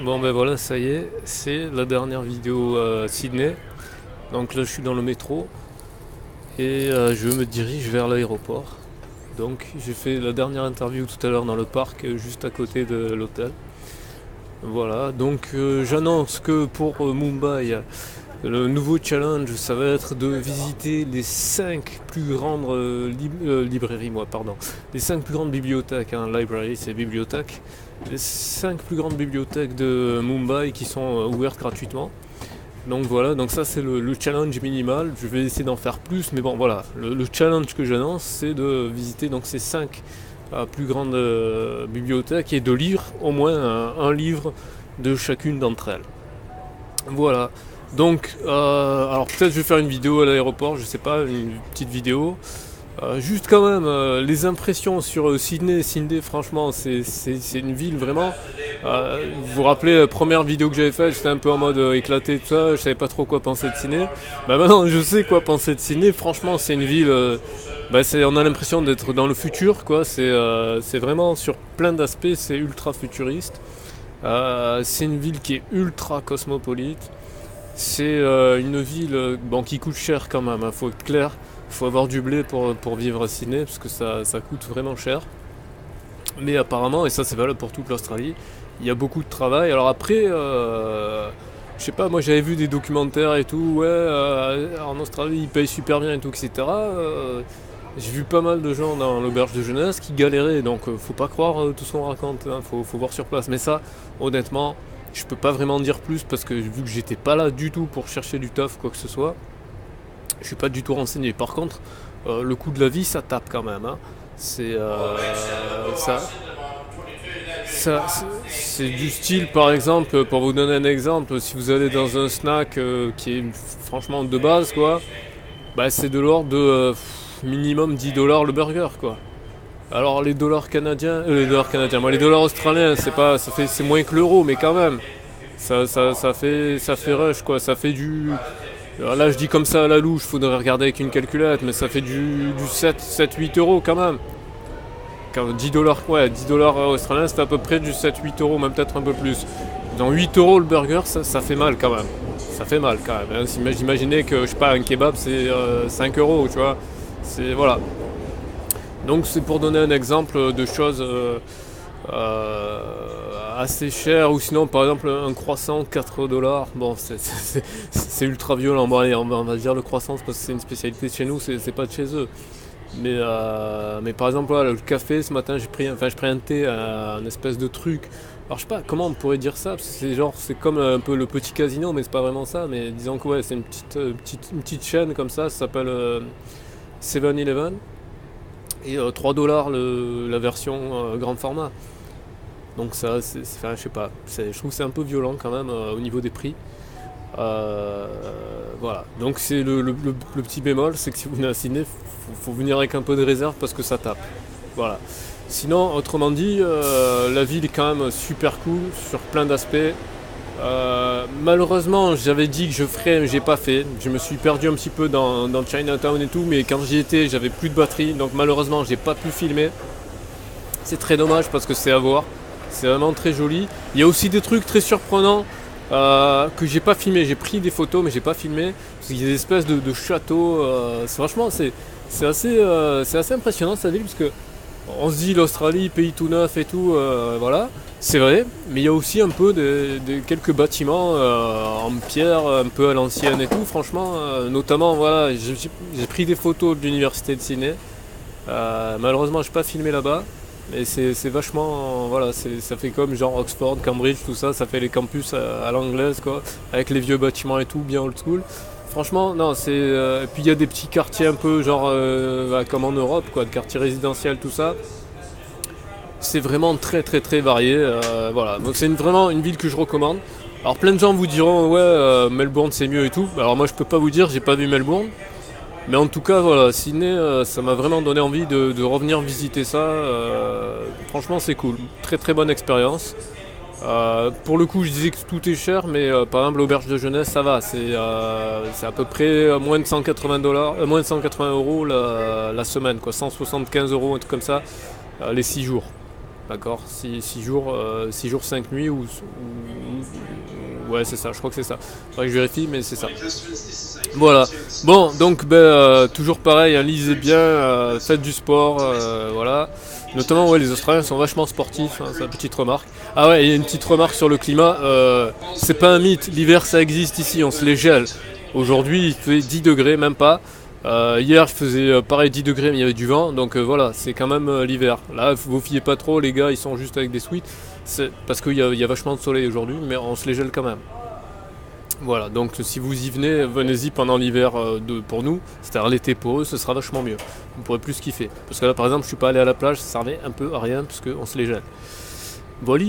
Bon ben voilà, ça y est, c'est la dernière vidéo Sydney. Donc là je suis dans le métro et je me dirige vers l'aéroport. Donc j'ai fait la dernière interview tout à l'heure dans le parc juste à côté de l'hôtel. Voilà, donc j'annonce que pour Mumbai, le nouveau challenge ça va être de visiter les 5 plus grandes librairies, les 5 plus grandes bibliothèques, hein, library c'est bibliothèque, les 5 plus grandes bibliothèques de Mumbai qui sont ouvertes gratuitement. Donc voilà, donc ça c'est le challenge minimal, je vais essayer d'en faire plus, mais bon voilà, le challenge que j'annonce c'est de visiter donc ces 5 plus grandes bibliothèques et de lire au moins un livre de chacune d'entre elles. Voilà, donc alors peut-être je vais faire une vidéo à l'aéroport, je sais pas, une petite vidéo. Juste quand même, les impressions sur Sydney. Sydney, franchement, c'est une ville vraiment. Vous vous rappelez la première vidéo que j'avais faite, j'étais un peu en mode éclaté, tout ça, je savais pas trop quoi penser de Sydney. Bah maintenant, je sais quoi penser de Sydney. Franchement, c'est une ville. On a l'impression d'être dans le futur, quoi. C'est vraiment sur plein d'aspects, c'est ultra futuriste. C'est une ville qui est ultra cosmopolite. C'est une ville qui coûte cher quand même, hein, faut être clair. Il faut avoir du blé pour vivre à Sydney parce que ça coûte vraiment cher. Mais apparemment, et ça c'est valable pour toute l'Australie, il y a beaucoup de travail. Alors après, je sais pas, moi j'avais vu des documentaires et tout, ouais, en Australie ils payent super bien et tout, etc. J'ai vu pas mal de gens dans l'auberge de jeunesse qui galéraient, donc faut pas croire tout ce qu'on raconte, hein, faut voir sur place. Mais ça, honnêtement, je peux pas vraiment dire plus parce que vu que j'étais pas là du tout pour chercher du taf, quoi que ce soit, je suis pas du tout renseigné. Par contre, le coût de la vie, ça tape quand même, hein. C'est ça, c'est du style, par exemple, pour vous donner un exemple, si vous allez dans un snack qui est franchement de base, quoi, bah c'est de l'ordre de minimum 10 dollars le burger, quoi. Alors moi les dollars australiens, c'est moins que l'euro, mais quand même, ça fait rush, quoi. Ça fait du. Alors là, je dis comme ça à la louche, faudrait regarder avec une calculette, mais ça fait du 7 8 euros quand même. 10 dollars, ouais, 10 dollars australiens, c'est à peu près du 7 8 euros, même peut-être un peu plus. Dans 8 euros le burger, ça fait mal quand même. Ça fait mal quand même, hein. Si imaginez que, je sais pas, un kebab c'est 5 euros, tu vois. C'est, voilà. Donc c'est pour donner un exemple de choses euh, assez chères, ou sinon par exemple un croissant 4 dollars. Bon, c'est ultra violent. Bon, allez, on va dire le croissant parce que c'est une spécialité de chez nous, c'est pas de chez eux. Mais par exemple, voilà, le café ce matin, j'ai pris un thé, un espèce de truc. Alors je sais pas comment on pourrait dire ça, parce que c'est comme un peu le petit casino, mais c'est pas vraiment ça. Mais disons que ouais, c'est une petite chaîne comme ça s'appelle 7-Eleven. Et 3 dollars la version grand format. Donc ça, je sais pas, je trouve que c'est un peu violent quand même au niveau des prix. Euh, voilà, donc c'est le petit bémol, c'est que si vous venez à Sydney, faut venir avec un peu de réserve parce que ça tape. Voilà. Sinon, autrement dit, la ville est quand même super cool sur plein d'aspects. Malheureusement, j'avais dit que je ferais, mais j'ai pas fait. Je me suis perdu un petit peu dans Chinatown et tout, mais quand j'y étais, j'avais plus de batterie, donc malheureusement, j'ai pas pu filmer. C'est très dommage parce que c'est à voir. C'est vraiment très joli. Il y a aussi des trucs très surprenants que j'ai pas filmé. J'ai pris des photos, mais j'ai pas filmé. Parce qu'il y a des espèces de châteaux. Franchement, c'est assez impressionnant cette ville parce que on se dit l'Australie, pays tout neuf et tout, voilà, c'est vrai, mais il y a aussi un peu quelques bâtiments en pierre, un peu à l'ancienne et tout, franchement, notamment, voilà, j'ai pris des photos de l'université de Sydney, malheureusement je n'ai pas filmé là-bas, mais c'est vachement, voilà, ça fait comme genre Oxford, Cambridge, tout ça, ça fait les campus à l'anglaise, quoi, avec les vieux bâtiments et tout, bien old school. Franchement, non, c'est. Et puis il y a des petits quartiers un peu genre comme en Europe, quoi, de quartiers résidentiels, tout ça. C'est vraiment très très très varié. Voilà. Donc c'est vraiment une ville que je recommande. Alors plein de gens vous diront ouais Melbourne c'est mieux et tout. Alors moi je peux pas vous dire, j'ai pas vu Melbourne. Mais en tout cas voilà, Sydney ça m'a vraiment donné envie de revenir visiter ça. Franchement c'est cool. Très très bonne expérience. Pour le coup, je disais que tout est cher, mais par exemple, l'auberge de jeunesse, ça va. C'est à peu près moins de 180 dollars, moins de 180 euros la semaine, quoi. 175 euros, un truc comme ça, les 6 jours. D'accord, 6 jours, 6 jours, 5 nuits ouais, c'est ça, je crois que c'est ça. Faudrait que je vérifie, mais c'est ça. Voilà. Bon, donc toujours pareil, hein, lisez bien, faites du sport, voilà. Notamment, ouais, les Australiens sont vachement sportifs, hein, c'est une petite remarque. Ah ouais, il y a une petite remarque sur le climat. C'est pas un mythe, l'hiver ça existe ici, on se les gèle. Aujourd'hui, il fait 10 degrés, même pas. Hier, je faisais pareil 10 degrés, mais il y avait du vent, donc voilà, c'est quand même l'hiver. Là, vous fiez pas trop, les gars, ils sont juste avec des sweats. C'est parce qu'il y a vachement de soleil aujourd'hui, mais on se les gèle quand même. Voilà, donc si vous y venez, venez-y pendant l'hiver pour nous, c'est-à-dire l'été pour eux, ce sera vachement mieux. Vous pourrez plus kiffer. Parce que là, par exemple, je suis pas allé à la plage, ça servait un peu à rien, parce qu'on se les gèle. Voilà,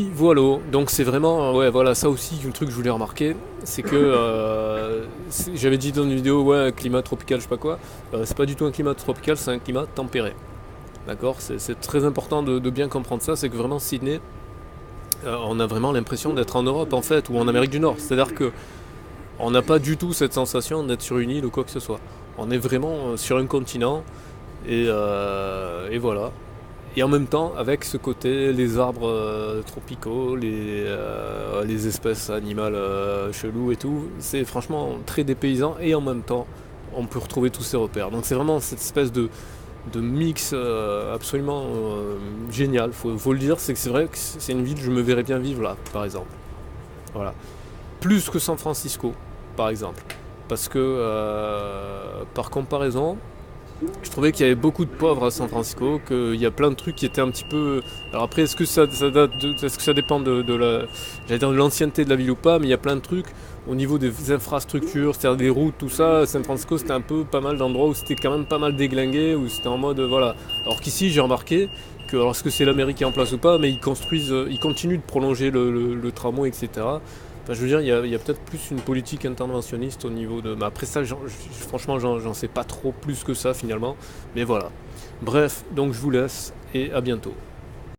donc c'est vraiment, ouais, voilà, ça aussi, un truc que je voulais remarquer, c'est que j'avais dit dans une vidéo, ouais, un climat tropical, je sais pas quoi, c'est pas du tout un climat tropical, c'est un climat tempéré. D'accord, c'est très important de bien comprendre ça, c'est que vraiment Sydney, on a vraiment l'impression d'être en Europe en fait, ou en Amérique du Nord. C'est-à-dire que on n'a pas du tout cette sensation d'être sur une île ou quoi que ce soit. On est vraiment sur un continent et voilà. Et en même temps, avec ce côté, les arbres tropicaux, les espèces animales cheloues et tout, c'est franchement très dépaysant et en même temps, on peut retrouver tous ces repères. Donc c'est vraiment cette espèce de mix absolument génial. Faut le dire, c'est vrai que c'est une ville, je me verrais bien vivre là, par exemple. Voilà. Plus que San Francisco, par exemple. Parce que, par comparaison, je trouvais qu'il y avait beaucoup de pauvres à San Francisco, qu'il y a plein de trucs qui étaient un petit peu... Alors après, est-ce que ça est-ce que ça dépend j'allais dire de l'ancienneté de la ville ou pas, mais il y a plein de trucs au niveau des infrastructures, c'est-à-dire des routes, tout ça. San Francisco, c'était un peu pas mal d'endroits où c'était quand même pas mal déglingué, où c'était en mode, voilà. Alors qu'ici, j'ai remarqué que, alors est-ce que c'est l'Amérique qui est en place ou pas, mais ils continuent de prolonger le tramway, etc. Enfin, je veux dire, il y a peut-être plus une politique interventionniste au niveau de... Mais après ça, franchement, j'en sais pas trop plus que ça finalement. Mais voilà. Bref, donc je vous laisse et à bientôt.